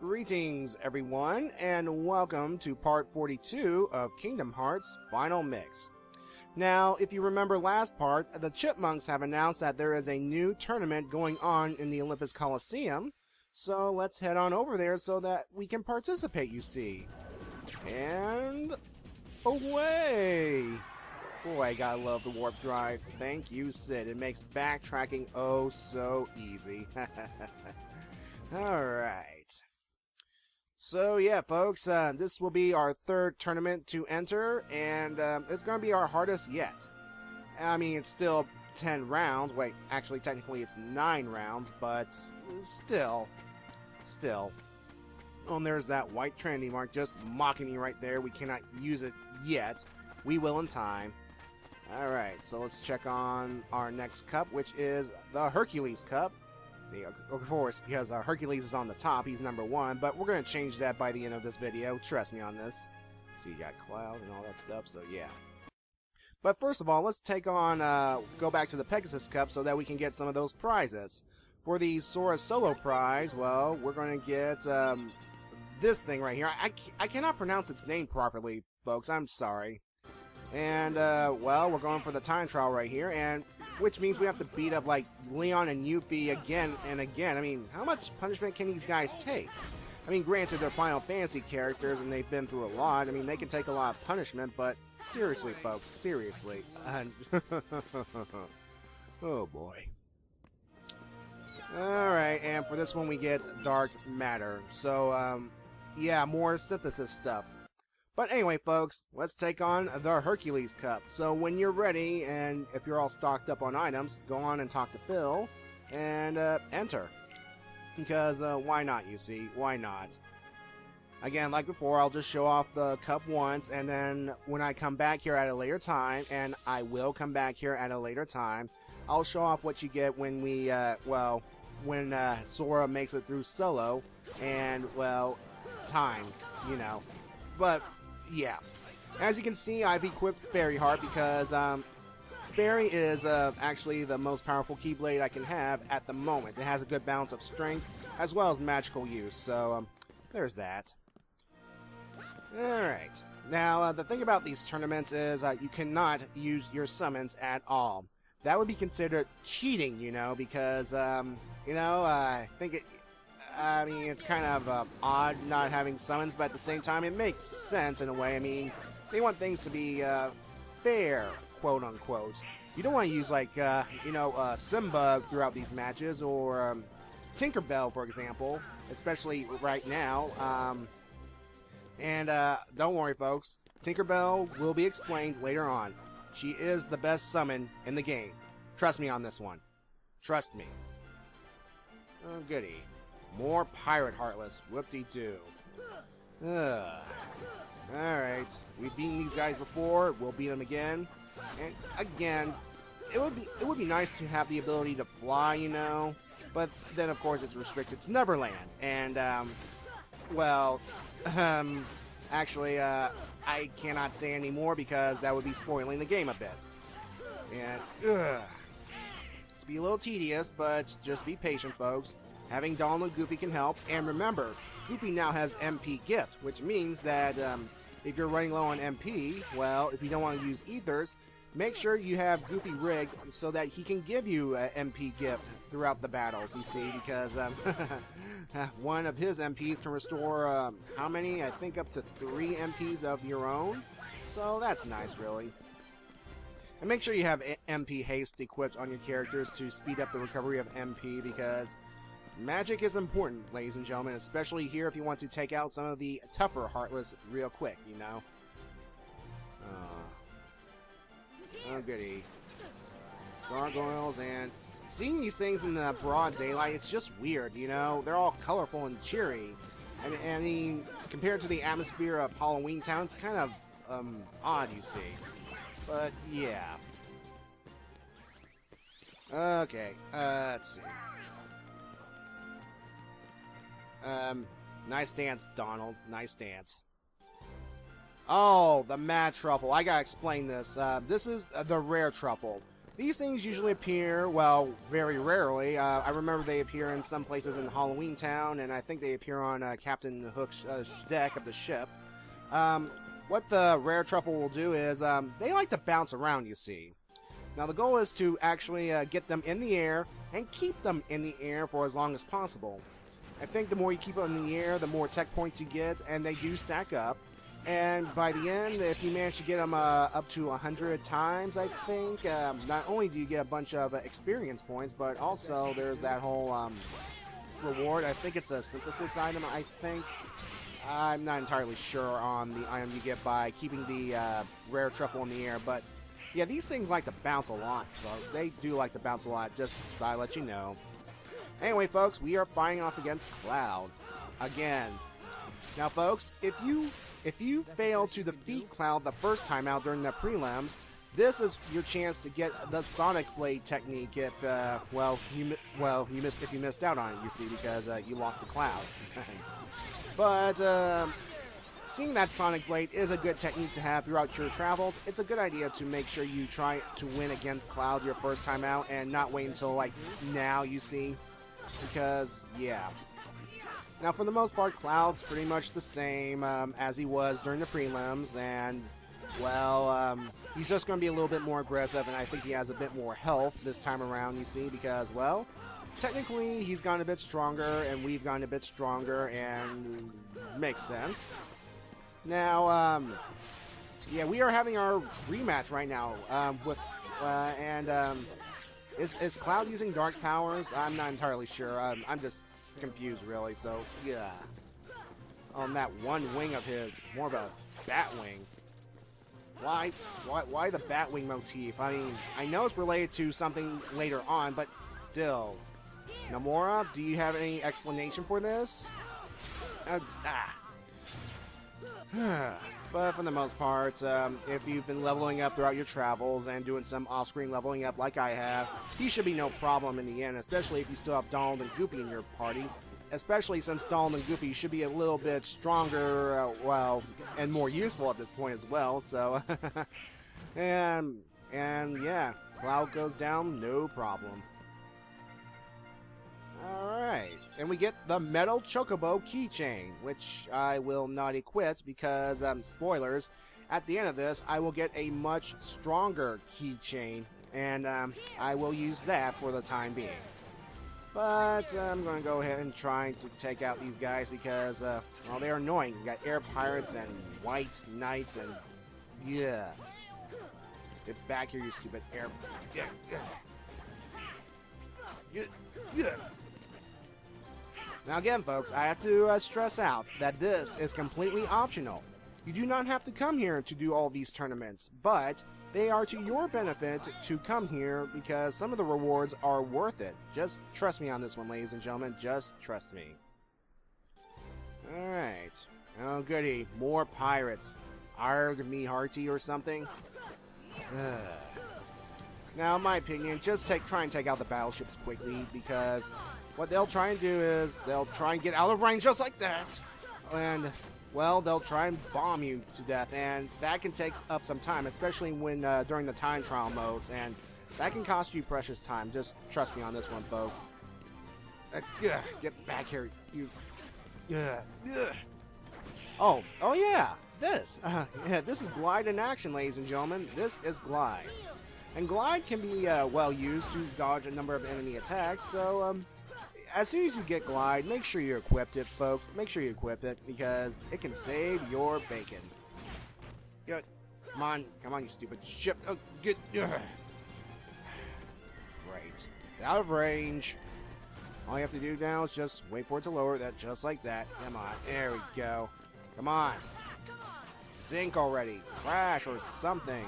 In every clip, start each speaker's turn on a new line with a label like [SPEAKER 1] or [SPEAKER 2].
[SPEAKER 1] Greetings, everyone, and welcome to part 42 of Kingdom Hearts Final Mix. Now, if you remember last part, the Chipmunks have announced that there is a new tournament going on in the Olympus Coliseum, so let's head on over there so that we can participate, you see. And away! Boy, I gotta love the warp drive. Thank you, Sid. It makes backtracking oh so easy. Alright. So yeah, folks, this will be our third tournament to enter, and it's going to be our hardest yet. I mean, it's still 10 rounds. Wait, actually, technically it's 9 rounds, but still. Oh, and there's that white Trinity mark just mocking me right there. We cannot use it yet. We will in time. Alright, so let's check on our next cup, which is the Hercules Cup. See, of course, because Hercules is on the top, he's number 1, but we're going to change that by the end of this video. Trust me on this. See, you got Cloud and all that stuff, so yeah. But first of all, let's take on, go back to the Pegasus Cup so that we can get some of those prizes. For the Sora Solo prize, well, we're going to get this thing right here. I cannot pronounce its name properly, folks. I'm sorry. And, well, we're going for the time trial right here, and which means we have to beat up, like, Leon and Yuffie again and again. I mean, how much punishment can these guys take? I mean, granted, they're Final Fantasy characters, and they've been through a lot. I mean, they can take a lot of punishment, but seriously, folks, seriously. Oh, boy. Alright, and for this one, we get Dark Matter. So, yeah, more synthesis stuff. But anyway, folks, let's take on the Hercules Cup. So when you're ready, and if you're all stocked up on items, go on and talk to Phil, and enter. Because why not, you see? Why not? Again, like before, I'll just show off the cup once, and then when I come back here at a later time, and I will come back here at a later time, I'll show off what you get when we, well, when Sora makes it through solo, and, well, time, you know. But yeah, as you can see, I've equipped Fairy Heart because Fairy is actually the most powerful Keyblade I can have at the moment. It has a good balance of strength as well as magical use, so there's that. Alright, now the thing about these tournaments is you cannot use your summons at all. That would be considered cheating, you know, because, you know, I think I mean, it's kind of odd not having summons, but at the same time, it makes sense in a way. I mean, they want things to be fair, quote-unquote. You don't want to use, like, you know, Simba throughout these matches, or Tinkerbell, for example, especially right now. And don't worry, folks. Tinkerbell will be explained later on. She is the best summon in the game. Trust me on this one. Trust me. Oh, goody. More Pirate Heartless. Whoop-de-doo. Alright. We've beaten these guys before. We'll beat them again. And again, it would be nice to have the ability to fly, you know. But then, of course, it's restricted to Neverland. And, well, actually, I cannot say any more because that would be spoiling the game a bit. And, it's be a little tedious, but just be patient, folks. Having Donald and Goofy can help, and remember, Goofy now has MP Gift, which means that if you're running low on MP, well, if you don't want to use Ethers, make sure you have Goofy rigged so that he can give you an MP Gift throughout the battles, you see, because one of his MPs can restore, how many? I think up to 3 MPs of your own, so that's nice, really. And make sure you have MP Haste equipped on your characters to speed up the recovery of MP, because magic is important, ladies and gentlemen, especially here if you want to take out some of the tougher Heartless real quick, you know? Oh, goody. Gargoyles, and seeing these things in the broad daylight, it's just weird, you know? They're all colorful and cheery. I mean, compared to the atmosphere of Halloween Town, it's kind of, odd, you see. But, yeah. Okay, let's see. Nice dance, Donald. Nice dance. Oh, the Mad Truffle. I gotta explain this. This is the rare truffle. These things usually appear, well, very rarely. I remember they appear in some places in Halloween Town, and I think they appear on Captain Hook's deck of the ship. What the rare truffle will do is, they like to bounce around, you see. Now the goal is to actually get them in the air, and keep them in the air for as long as possible. I think the more you keep them in the air, the more tech points you get, and they do stack up. And by the end, if you manage to get them up to 100 times, I think, not only do you get a bunch of experience points, but also there's that whole reward. I think it's a synthesis item, I think. I'm not entirely sure on the item you get by keeping the rare truffle in the air, but yeah, these things like to bounce a lot, folks. They do like to bounce a lot, just thought I'd let you know. Anyway, folks, we are fighting off against Cloud again. Now, folks, if you fail to defeat Cloud the first time out during the prelims, this is your chance to get the Sonic Blade technique. If you missed out on it, you see, because you lost to Cloud. But seeing that Sonic Blade is a good technique to have throughout your travels, it's a good idea to make sure you try to win against Cloud your first time out and not wait until like now, you see, because yeah. Now, for the most part, Cloud's pretty much the same as he was during the prelims, and, well, he's just going to be a little bit more aggressive, and I think he has a bit more health this time around, you see, because, well, technically, he's gotten a bit stronger, and we've gotten a bit stronger, and makes sense. Now, yeah, we are having our rematch right now, is Cloud using dark powers? I'm not entirely sure. I'm just confused, really, so yeah. On that one wing of his, more of a bat wing. Why the bat wing motif? I mean, I know it's related to something later on, but still. Nomura, do you have any explanation for this? But for the most part, if you've been leveling up throughout your travels and doing some off-screen leveling up like I have, he should be no problem in the end, especially if you still have Donald and Goofy in your party. Especially since Donald and Goofy should be a little bit stronger, well, and more useful at this point as well, so... and yeah, Cloud goes down, no problem. Alright, and we get the Metal Chocobo keychain, which I will not equip because, spoilers, at the end of this, I will get a much stronger keychain, and I will use that for the time being. But I'm going to go ahead and try to take out these guys because, well, they're annoying. You got Air Pirates and White Knights and, yeah. Get back here, you stupid air... Yeah. Now again, folks, I have to stress out that this is completely optional. You do not have to come here to do all these tournaments, but they are to your benefit to come here because some of the rewards are worth it. Just trust me on this one, ladies and gentlemen. Just trust me. Alright. Oh, goody. More pirates. Arg me hearty or something. Now, in my opinion, just try and take out the battleships quickly because what they'll try and do is they'll try and get out of range just like that. And, well, they'll try and bomb you to death. And that can take up some time, especially when during the time trial modes. And that can cost you precious time. Just trust me on this one, folks. Get back here, you... Oh yeah, this. Yeah, this is Glide in action, ladies and gentlemen. This is Glide. And Glide can be, well, used to dodge a number of enemy attacks, so, as soon as you get Glide, make sure you equipped it, folks. Make sure you equip it, because it can save your bacon. Good. Come on, you stupid ship. Oh, get... Great. It's out of range. All you have to do now is just wait for it to lower that, just like that. Come on, there we go. Come on. Sink already. Crash or something.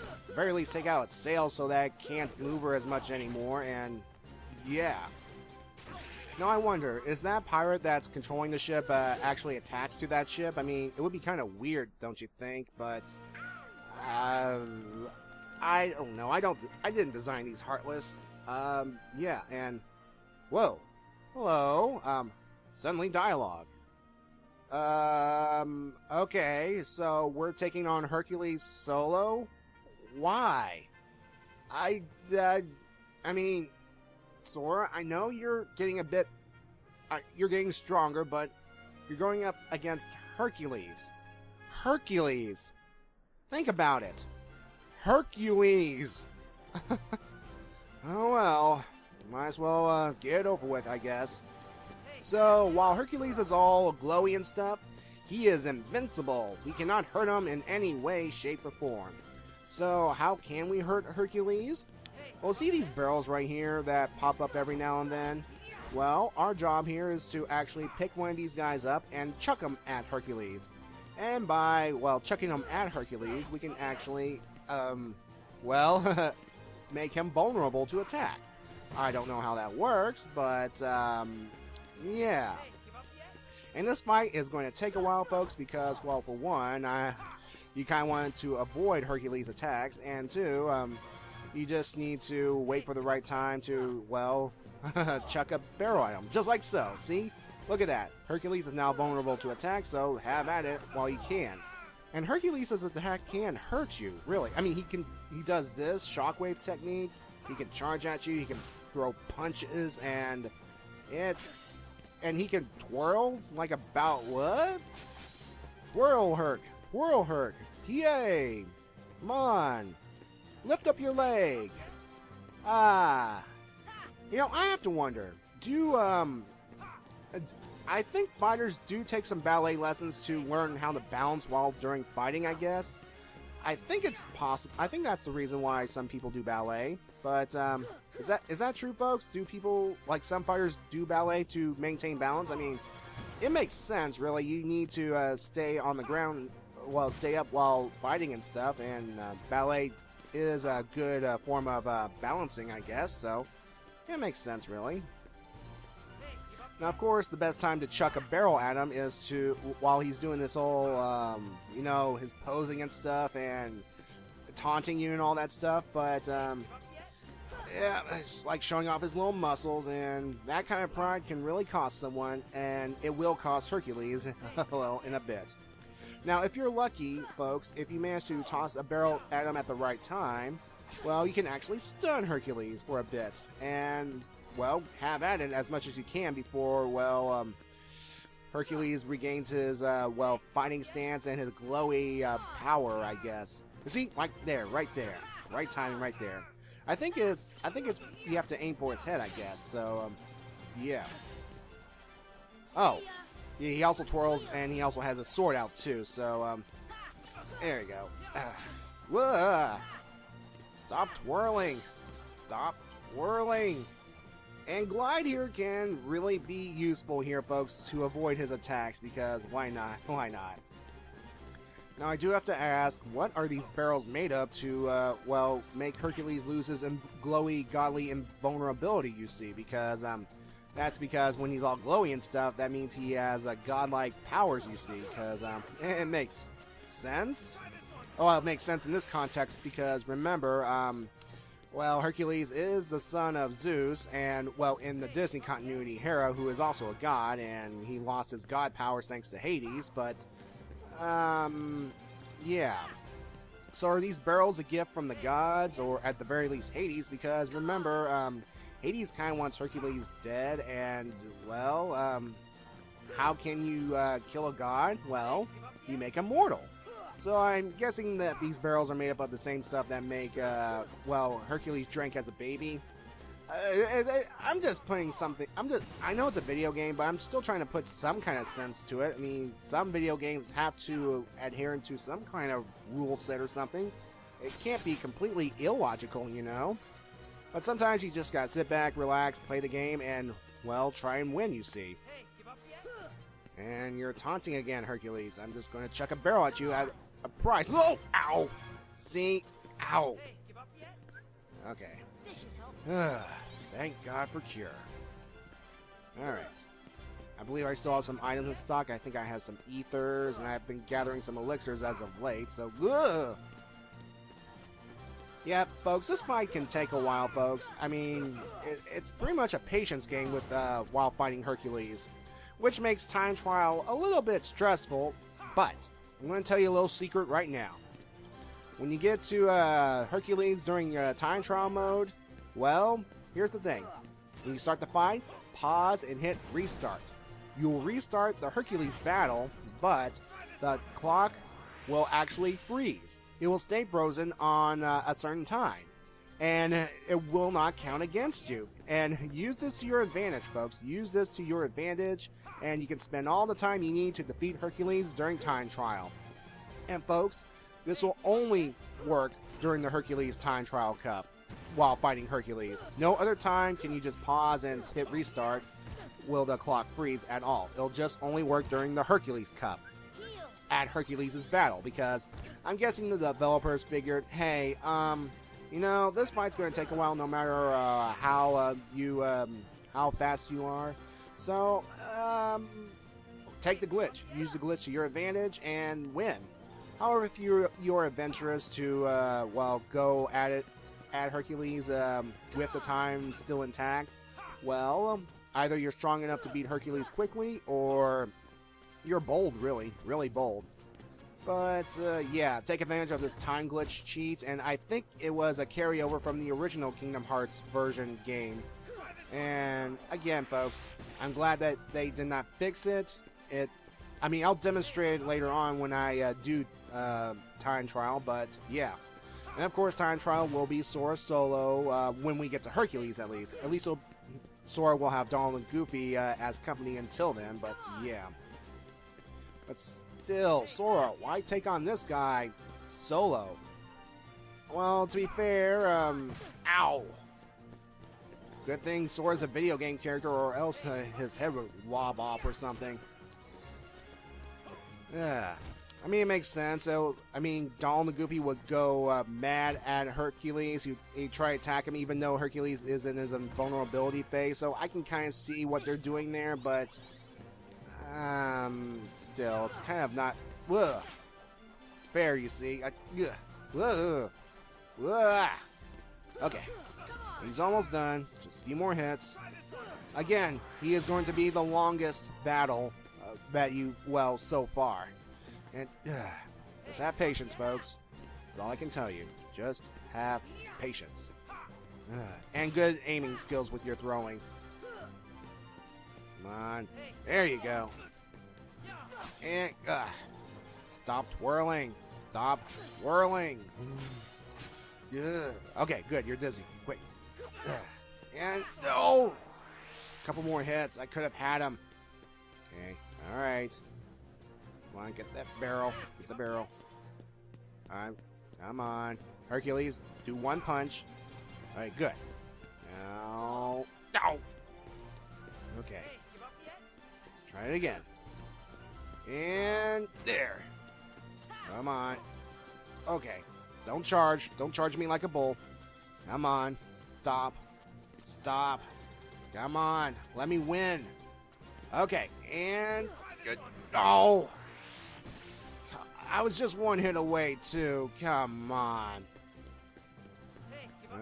[SPEAKER 1] At the very least, take out its sails so that it can't move her as much anymore, and yeah. Now I wonder, is that pirate that's controlling the ship actually attached to that ship? I mean, it would be kind of weird, don't you think? But I don't know. I didn't design these Heartless. Yeah, and whoa, hello. Suddenly dialogue. Okay, so we're taking on Hercules solo. Why? I mean, Sora, I know you're getting a bit, you're getting stronger, but you're going up against Hercules. Hercules! Think about it. Hercules! Oh well, might as well get it over with, I guess. So, while Hercules is all glowy and stuff, he is invincible. We cannot hurt him in any way, shape, or form. So, how can we hurt Hercules? Well, see these barrels right here that pop up every now and then? Well, our job here is to actually pick one of these guys up and chuck them at Hercules. And by, well, chucking them at Hercules, we can actually, well, make him vulnerable to attack. I don't know how that works, but, yeah. And this fight is going to take a while, folks, because, well, for one, you kind of want to avoid Hercules' attacks, and two, you just need to wait for the right time to, well, chuck a barrel at him, just like so. See? Look at that. Hercules is now vulnerable to attack, so have at it while you can. And Hercules' attack can hurt you, really. I mean, he does this shockwave technique, he can charge at you, he can throw punches, and he can twirl like about what? Twirl Herc, yay! Come on, lift up your leg. You know, I have to wonder, I think fighters do take some ballet lessons to learn how to balance while during fighting, I guess. I think it's possible. I think that's the reason why some people do ballet. But is that true, folks? Do people, like some fighters, do ballet to maintain balance? I mean, it makes sense, really. You need to stay on the ground, well, stay up while fighting and stuff. And ballet is a good form of balancing, I guess. So it makes sense, really. Now, of course, the best time to chuck a barrel at him is while he's doing this whole, you know, his posing and stuff and taunting you and all that stuff. But, yeah, it's like showing off his little muscles, and that kind of pride can really cost someone, and it will cost Hercules, well, in a bit. Now, if you're lucky, folks, if you manage to toss a barrel at him at the right time, well, you can actually stun Hercules for a bit, and, well, have at it as much as you can before, well, Hercules regains his, well, fighting stance and his glowy power, I guess. You see, like there, right there, right timing, right there. I think it's you have to aim for his head, I guess. So, yeah. Oh, yeah, he also twirls, and he also has a sword out too. So, there you go. Whoa! Stop twirling! Stop twirling! And glide here can really be useful here, folks, to avoid his attacks, because why not? Why not? Now, I do have to ask, what are these barrels made of to, well, make Hercules lose his glowy, godly invulnerability, you see? Because, that's because when he's all glowy and stuff, that means he has godlike powers, you see? Because, it makes sense? Oh, well, it makes sense in this context because, remember, well, Hercules is the son of Zeus, and, well, in the Disney continuity, Hera, who is also a god, and he lost his god powers thanks to Hades, but, yeah. So are these barrels a gift from the gods, or at the very least Hades? Because, remember, Hades kind of wants Hercules dead, and, well, how can you, kill a god? Well, you make him mortal. So I'm guessing that these barrels are made up of the same stuff that make, well, Hercules drank as a baby. I'm just putting something, I know it's a video game, but I'm still trying to put some kind of sense to it. I mean, some video games have to adhere to some kind of rule set or something. It can't be completely illogical, you know? But sometimes you just gotta sit back, relax, play the game, and, well, try and win, you see. And you're taunting again, Hercules. I'm just going to chuck a barrel at you at a price. Oh! Ow! See? Ow! Okay. Thank God for cure. Alright. I believe I still have some items in stock. I think I have some ethers, and I've been gathering some elixirs as of late, so... Yeah, folks, this fight can take a while, folks. I mean, it's pretty much a patience game with while fighting Hercules, which makes time trial a little bit stressful, but I'm going to tell you a little secret right now. when you get to Hercules during time trial mode, well, here's the thing. When you start the fight, pause and hit restart. You'll restart the Hercules battle, but the clock will actually freeze. It will stay frozen on a certain time, and it will not count against you. And use this to your advantage, folks. Use this to your advantage, and you can spend all the time you need to defeat Hercules during time trial. And folks, this will only work during the Hercules Time Trial Cup while fighting Hercules. No other time can you just pause and hit restart will the clock freeze at all. It'll just only work during the Hercules Cup at Hercules' battle, because I'm guessing the developers figured, hey, you know, this fight's going to take a while no matter how fast you are. So, take the glitch. Use the glitch to your advantage and win. However, if you're adventurous to, well, go at it at Hercules with the time still intact, well, either you're strong enough to beat Hercules quickly, or you're bold, really bold. But, yeah, take advantage of this time glitch cheat, and I think it was a carryover from the original Kingdom Hearts version game. And, again, folks, I'm glad that they did not fix it. I mean, I'll demonstrate it later on when I do time trial, but, yeah. And, of course, time trial will be Sora solo when we get to Hercules, at least. At least Sora will have Donald and Goofy as company until then, but, yeah. But still, Sora, why take on this guy solo? Well, to be fair, ow! Good thing Sora's a video game character, or else his head would lob off or something. Yeah, I mean, it makes sense. So, I mean, Donald and Goofy would go mad at Hercules. He'd try to attack him, even though Hercules is in his invulnerability phase. So I can kind of see what they're doing there, but still, it's kind of not fair, you see. Okay, he's almost done. Just a few more hits. Again, he is going to be the longest battle well, so far. And just have patience, folks. That's all I can tell you. Just have patience. And good aiming skills with your throwing. Come on. There you go. And stop twirling. Stop twirling. Good. Okay, good. You're dizzy. Quick. And no! Just a couple more hits. I could have had him. Okay. All right. Come on, get that barrel. Get the barrel. All right. Come on. Hercules, do one punch. All right, good. Now. No! Okay. Try it again. And there. Come on. Okay. Don't charge. Don't charge me like a bull. Come on. Stop. Stop. Come on. Let me win. Okay. And good. Oh! I was just one hit away, too. Come on.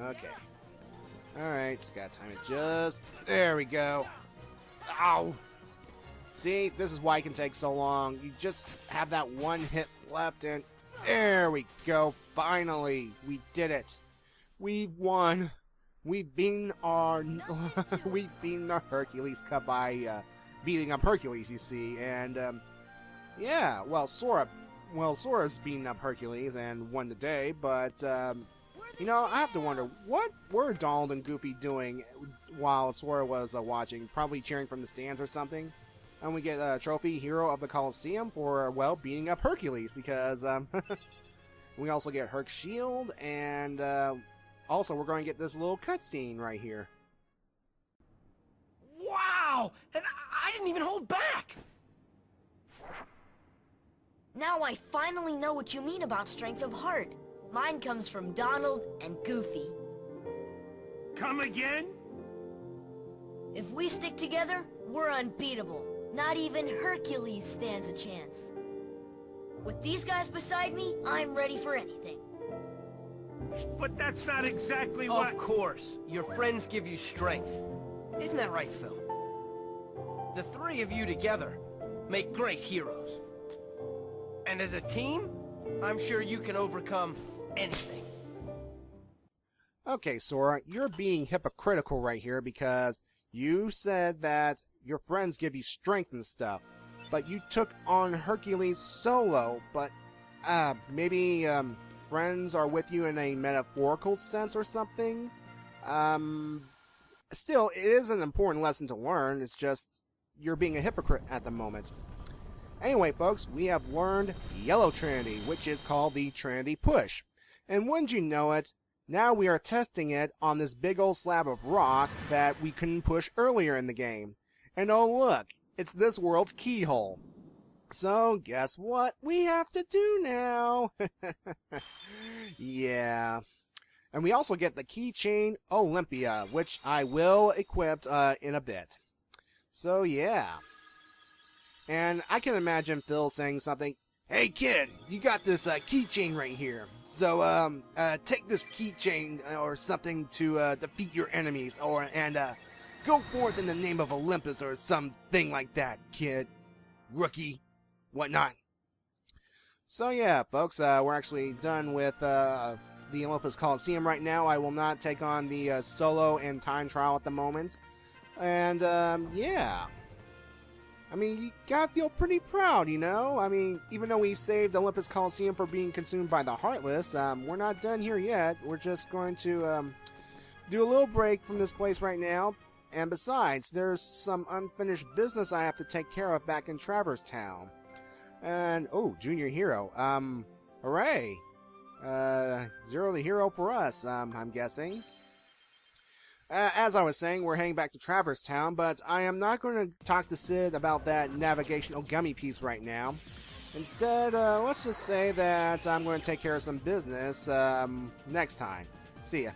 [SPEAKER 1] Okay. Alright. Just gotta time it just. There we go. Ow! See, this is why it can take so long. You just have that one hit left, and there we go. Finally, we did it. We won. We've beaten the Hercules Cup by beating up Hercules, you see. And yeah, well, Sora's beaten up Hercules and won the day. But you know, I have to wonder, what were Donald and Goofy doing while Sora was watching? Probably cheering from the stands or something. And we get a trophy, Hero of the Coliseum, for, well, beating up Hercules, because we also get Herc's shield, and also we're going to get this little cutscene right here.
[SPEAKER 2] Wow! And I didn't even hold back!
[SPEAKER 3] Now I finally know what you mean about strength of heart. Mine comes from Donald and Goofy.
[SPEAKER 2] Come again?
[SPEAKER 3] If we stick together, we're unbeatable. Not even Hercules stands a chance. With these guys beside me, I'm ready for anything.
[SPEAKER 2] But that's not exactly what...
[SPEAKER 4] Of course. Your friends give you strength. Isn't that right, Phil? The three of you together make great heroes. And as a team, I'm sure you can overcome anything.
[SPEAKER 1] Okay, Sora, you're being hypocritical right here because you said that your friends give you strength and stuff, but you took on Hercules solo, but maybe friends are with you in a metaphorical sense or something? Still, it is an important lesson to learn, it's just you're being a hypocrite at the moment. Anyway, folks, we have learned Yellow Trinity, which is called the Trinity Push. And wouldn't you know it, now we are testing it on this big old slab of rock that we couldn't push earlier in the game. And oh look, it's this world's keyhole. So guess what we have to do now? Yeah. And we also get the keychain Olympia, which I will equip in a bit. So yeah. And I can imagine Phil saying something, "Hey kid, you got this keychain right here. So take this keychain or something to defeat your enemies, and go forth in the name of Olympus or something like that, kid, rookie, whatnot." So yeah, folks, we're actually done with the Olympus Coliseum right now. I will not take on the solo and time trial at the moment. And yeah. I mean, you gotta feel pretty proud, you know? I mean, even though we've saved Olympus Coliseum for being consumed by the Heartless, we're not done here yet. We're just going to do a little break from this place right now. And besides, there's some unfinished business I have to take care of back in Traverse Town. And, oh, Junior Hero. Hooray! Zero the hero for us, I'm guessing. As I was saying, we're heading back to Traverse Town, but I am not going to talk to Sid about that navigational gummy piece right now. Instead, let's just say that I'm going to take care of some business next time. See ya.